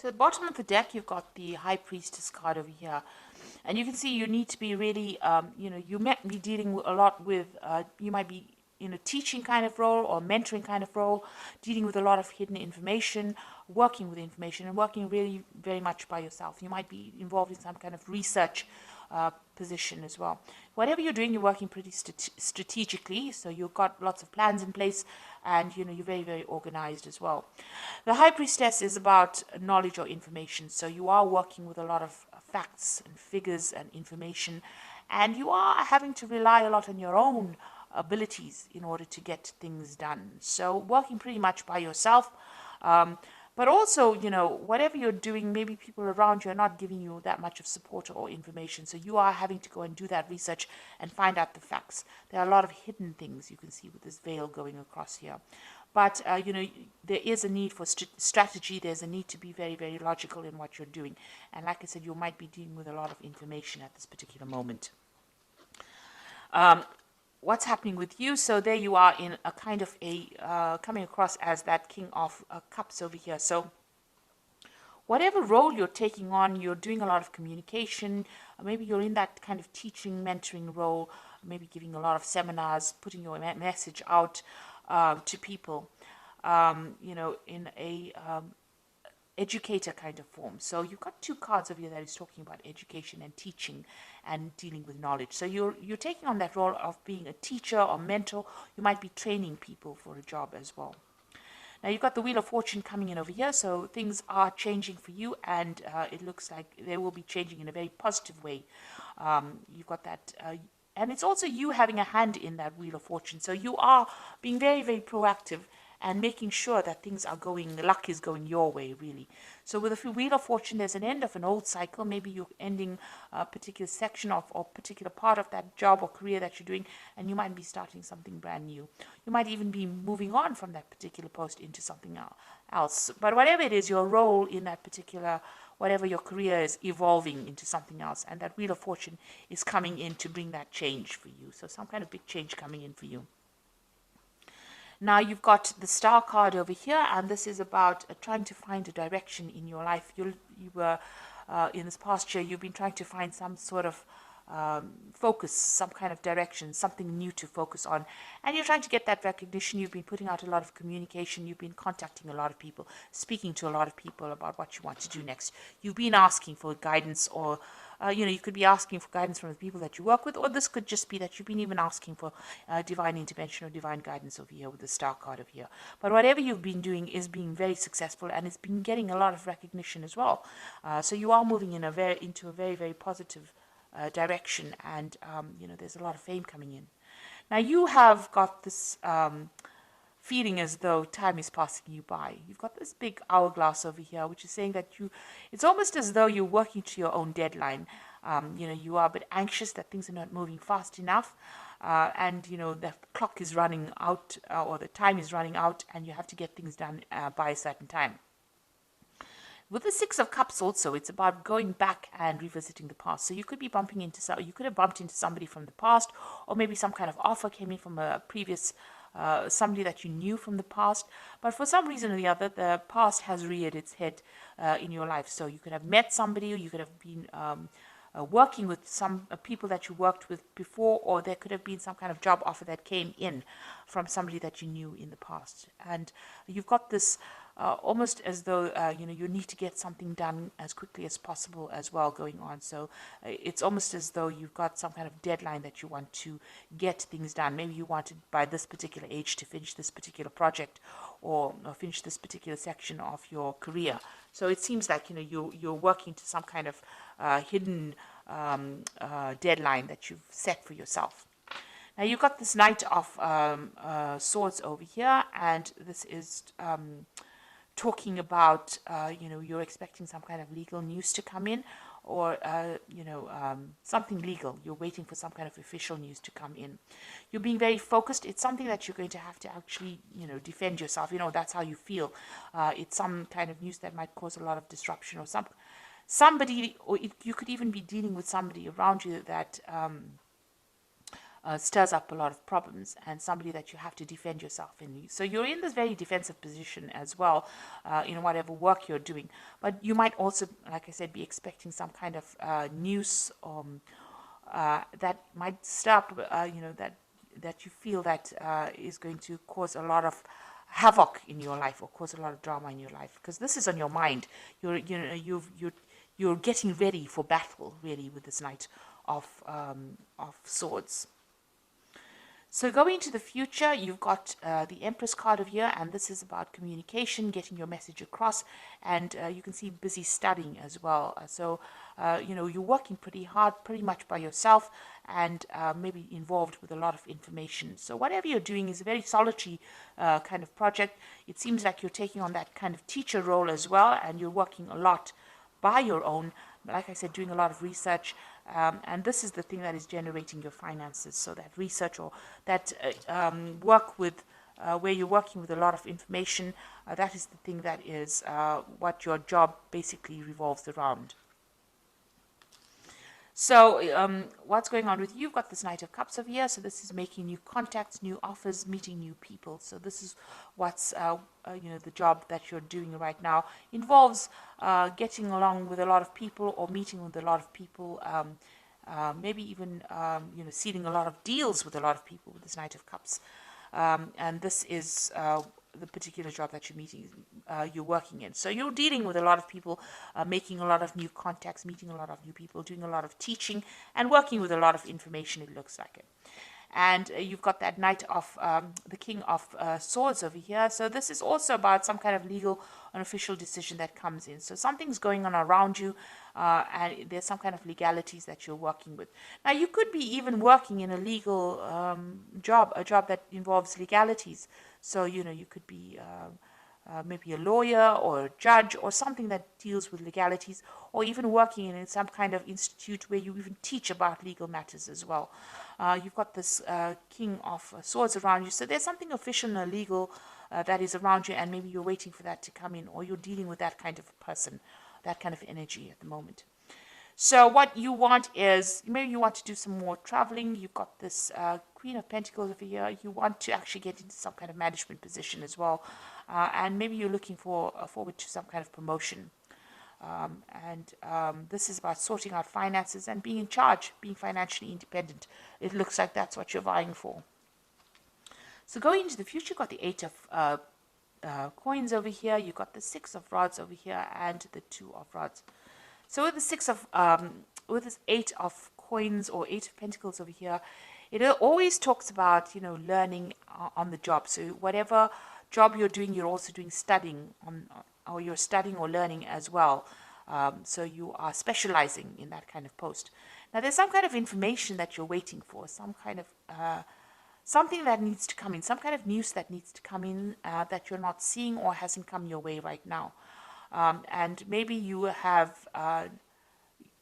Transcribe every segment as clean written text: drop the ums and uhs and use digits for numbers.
So at the bottom of the deck, you've got the High Priestess card over here. And you can see you need to be really, you might be dealing a lot with, you might be in a teaching kind of role or mentoring kind of role, dealing with a lot of hidden information, working with information, and working really very much by yourself. You might be involved in some kind of research position as well. Whatever you're doing, you're working pretty strategically, so you've got lots of plans in place, and you're very, very organized as well. The High Priestess is about knowledge or information, so you are working with a lot of facts and figures and information, and you are having to rely a lot on your own abilities in order to get things done. So working pretty much by yourself, but also, whatever you're doing, maybe people around you are not giving you that much of support or information. So you are having to go and do that research and find out the facts. There are a lot of hidden things you can see with this veil going across here. But, there is a need for strategy. There's a need to be very, very logical in what you're doing. And like I said, you might be dealing with a lot of information at this particular moment. What's happening with you? So there you are in a kind of coming across as that King of Cups over here. So whatever role you're taking on, you're doing a lot of communication. Maybe you're in that kind of teaching, mentoring role, maybe giving a lot of seminars, putting your message out to people, in a educator kind of form. So you've got two cards over here that is talking about education and teaching and dealing with knowledge. So you're taking on that role of being a teacher or mentor. You might be training people for a job as well. Now you've got the Wheel of Fortune coming in over here, so things are changing for you, and it looks like they will be changing in a very positive way. You've got that, and it's also you having a hand in that Wheel of Fortune. So you are being very, very proactive and making sure that things are going, luck is going your way, really. So with the Wheel of Fortune, there's an end of an old cycle. Maybe you're ending a particular section of or particular part of that job or career that you're doing, and you might be starting something brand new. You might even be moving on from that particular post into something else. But whatever it is, your role in that particular, whatever your career is, evolving into something else, and that Wheel of Fortune is coming in to bring that change for you. So some kind of big change coming in for you. Now you've got the Star card over here, and this is about trying to find a direction in your life. You were, in this past year, you've been trying to find some sort of focus, some kind of direction, something new to focus on. And you're trying to get that recognition. You've been putting out a lot of communication. You've been contacting a lot of people, speaking to a lot of people about what you want to do next. You've been asking for guidance, or you could be asking for guidance from the people that you work with, or this could just be that you've been even asking for divine intervention or divine guidance over here with the Star card over here. But whatever you've been doing is being very successful, and it's been getting a lot of recognition as well. So you are moving into a very, very positive direction, and there's a lot of fame coming in. Now you have got this feeling as though time is passing you by. You've got this big hourglass over here, which is saying that it's almost as though you're working to your own deadline. You are a bit anxious that things are not moving fast enough, and the clock is running out, or the time is running out, and you have to get things done by a certain time. With the Six of Cups also, it's about going back and revisiting the past. So you could be you could have bumped into somebody from the past, or maybe some kind of offer came in from a previous somebody that you knew from the past. But for some reason or the other, the past has reared its head in your life. So you could have met somebody, or you could have been working with some people that you worked with before, or there could have been some kind of job offer that came in from somebody that you knew in the past. And you've got this almost as though you need to get something done as quickly as possible as well going on. So it's almost as though you've got some kind of deadline that you want to get things done. Maybe you wanted by this particular age to finish this particular project, or finish this particular section of your career. So it seems like you're working to some kind of hidden deadline that you've set for yourself. Now you've got this Knight of Swords over here, and this is talking about you're expecting some kind of legal news to come in, or something legal. You're waiting for some kind of official news to come in. You're being very focused. It's something that you're going to have to actually defend yourself. That's how you feel. It's some kind of news that might cause a lot of disruption, or somebody, or you could even be dealing with somebody around you that stirs up a lot of problems, and somebody that you have to defend yourself in. So you're in this very defensive position as well, in whatever work you're doing. But you might also, like I said, be expecting some kind of news that might stop, that you feel that is going to cause a lot of havoc in your life or cause a lot of drama in your life, because this is on your mind. You're getting ready for battle, really, with this Knight of Swords. So going into the future, you've got the Empress card of here, and this is about communication, getting your message across, and you can see busy studying as well. So, you're working pretty hard, pretty much by yourself, and maybe involved with a lot of information. So whatever you're doing is a very solitary kind of project. It seems like you're taking on that kind of teacher role as well, and you're working a lot by your own, like I said, doing a lot of research, and this is the thing that is generating your finances. So that research or that work with where you're working with a lot of information, that is the thing that is what your job basically revolves around. So what's going on with you? You've got this Knight of Cups over here. So this is making new contacts, new offers, meeting new people. So this is what's, the job that you're doing right now. Involves getting along with a lot of people or meeting with a lot of people. Maybe even, sealing a lot of deals with a lot of people with this Knight of Cups. And this is the particular job that you're working in. So you're dealing with a lot of people, making a lot of new contacts, meeting a lot of new people, doing a lot of teaching, and working with a lot of information, it looks like it. And you've got that Knight of the King of Swords over here. So this is also about some kind of legal and official decision that comes in. So something's going on around you, and there's some kind of legalities that you're working with. Now, you could be even working in a legal job, a job that involves legalities. So, you could be maybe a lawyer or a judge or something that deals with legalities, or even working in some kind of institute where you even teach about legal matters as well. You've got this King of Swords around you, so there's something official and legal that is around you, and maybe you're waiting for that to come in, or you're dealing with that kind of person, that kind of energy at the moment. So what you want is, maybe you want to do some more traveling. You've got this Queen of Pentacles over here. You want to actually get into some kind of management position as well. And maybe you're looking forward to some kind of promotion. This is about sorting out finances and being in charge, being financially independent. It looks like that's what you're vying for. So going into the future, you've got the Eight of Coins over here. You've got the Six of Rods over here and the Two of Rods. So with the with this Eight of Coins or Eight of Pentacles over here, it always talks about, learning on the job. So whatever job you're doing, you're also doing studying or you're studying or learning as well. So you are specializing in that kind of post. Now there's some kind of information that you're waiting for, some kind of something that needs to come in, some kind of news that needs to come in that you're not seeing or hasn't come your way right now. And maybe you have,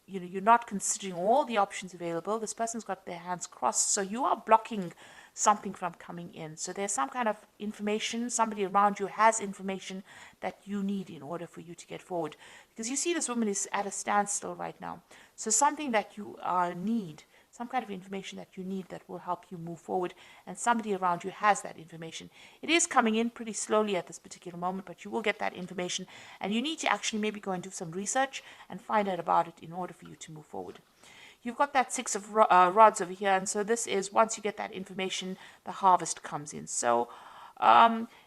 you're not considering all the options available. This person's got their hands crossed, so you are blocking something from coming in. So there's some kind of information, somebody around you has information that you need in order for you to get forward. Because you see this woman is at a standstill right now. So something that you need, some kind of information that you need that will help you move forward, and somebody around you has that information. It is coming in pretty slowly at this particular moment, but you will get that information, and you need to actually maybe go and do some research and find out about it in order for you to move forward. You've got that Six of Rods over here, and so this is, once you get that information, the harvest comes in. So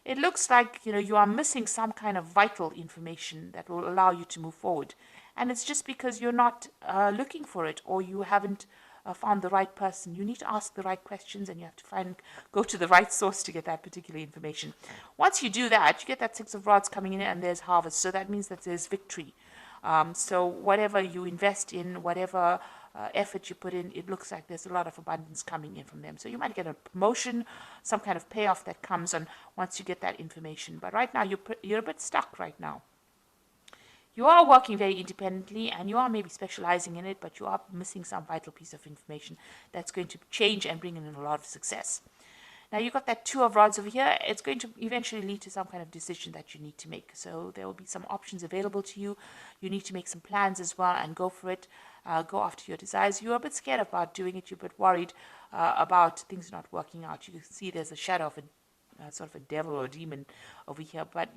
it looks like, you are missing some kind of vital information that will allow you to move forward. And it's just because you're not looking for it, or you haven't found the right person. You need to ask the right questions, and you have to go to the right source to get that particular information. Once you do that, you get that Six of Rods coming in, and there's harvest. So that means that there's victory. So whatever you invest in, whatever effort you put in, it looks like there's a lot of abundance coming in from them. So you might get a promotion, some kind of payoff that comes on once you get that information. But right now, you're a bit stuck right now. You are working very independently, and you are maybe specializing in it, but you are missing some vital piece of information that's going to change and bring in a lot of success. Now you've got that Two of Rods over here. It's going to eventually lead to some kind of decision that you need to make. So there will be some options available to you. You need to make some plans as well and go for it. go after your desires. You're a bit scared about doing it. You're a bit worried about things not working out. You can see there's a shadow of a sort of a devil or a demon over here, but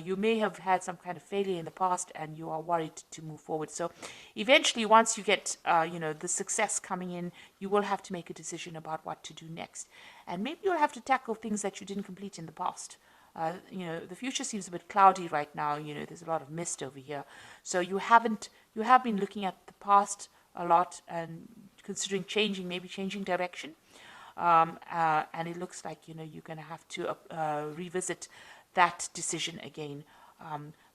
you may have had some kind of failure in the past and you are worried to move forward. So eventually, once you get the success coming in, you will have to make a decision about what to do next, and maybe you'll have to tackle things that you didn't complete in the past. The future seems a bit cloudy right now. There's a lot of mist over here, so you have been looking at the past a lot and considering maybe changing direction. And it looks like you're going to have to revisit that decision again.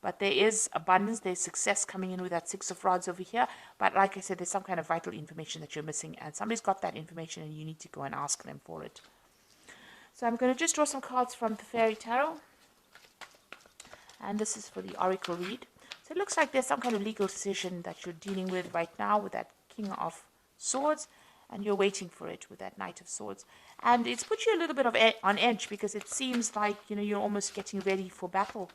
But there is abundance, there's success coming in with that Six of Rods over here. But like I said, there's some kind of vital information that you're missing, and somebody's got that information, and you need to go and ask them for it. So I'm going to just draw some cards from the Fairy Tarot, and this is for the Oracle read. So it looks like there's some kind of legal decision that you're dealing with right now with that King of Swords, and you're waiting for it with that Knight of Swords. And it's put you a little bit on edge, because it seems like, you're almost getting ready for battle.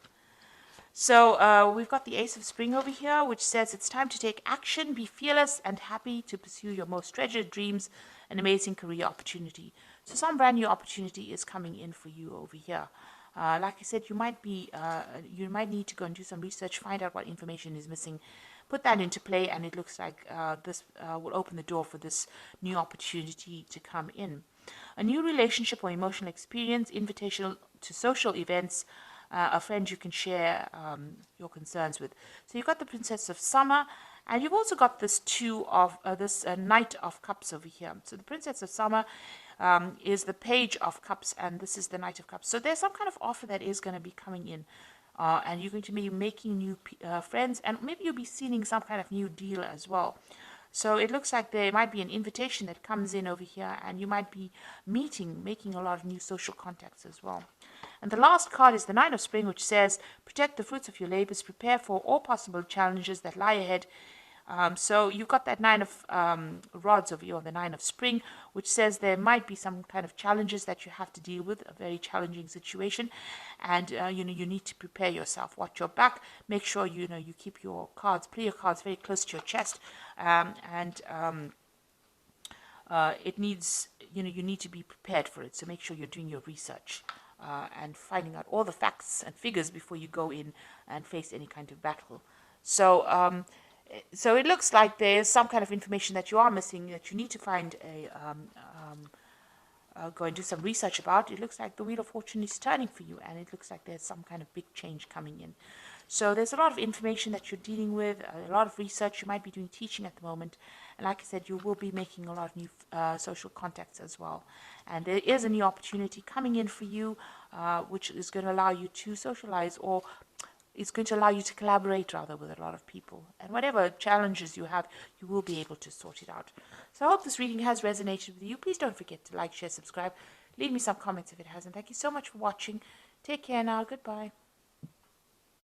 So we've got the Ace of Spring over here, which says it's time to take action, be fearless and happy to pursue your most treasured dreams, an amazing career opportunity. So some brand new opportunity is coming in for you over here. Like I said, you might need to go and do some research, find out what information is missing, put that into play, and it looks like this will open the door for this new opportunity to come in. A new relationship or emotional experience, invitation to social events, a friend you can share your concerns with. So you've got the Princess of Summer, and you've also got this Knight of Cups over here. So the Princess of Summer is the Page of Cups, and this is the Knight of Cups. So there's some kind of offer that is going to be coming in. And you're going to be making new friends, and maybe you'll be sealing some kind of new deal as well. So it looks like there might be an invitation that comes in over here, and you might be making a lot of new social contacts as well. And the last card is the Nine of Spring, which says, protect the fruits of your labors, prepare for all possible challenges that lie ahead. So you've got that Nine of Rods over here, or the Nine of Spring, which says there might be some kind of challenges that you have to deal with, a very challenging situation, and you need to prepare yourself. Watch your back. Make sure you keep your cards, play your cards very close to your chest, it needs you need to be prepared for it. So make sure you're doing your research and finding out all the facts and figures before you go in and face any kind of battle. So it looks like there's some kind of information that you are missing, that you need to find go and do some research about. It looks like the Wheel of Fortune is turning for you, and it looks like there's some kind of big change coming in. So there's a lot of information that you're dealing with, a lot of research. You might be doing teaching at the moment, and like I said, you will be making a lot of new social contacts as well. And there is a new opportunity coming in for you, which is going to allow you to socialize, or it's going to allow you to collaborate rather with a lot of people. And whatever challenges you have, you will be able to sort it out. So I hope this reading has resonated with you. Please don't forget to like, share, subscribe. Leave me some comments if it hasn't. Thank you so much for watching. Take care now. Goodbye.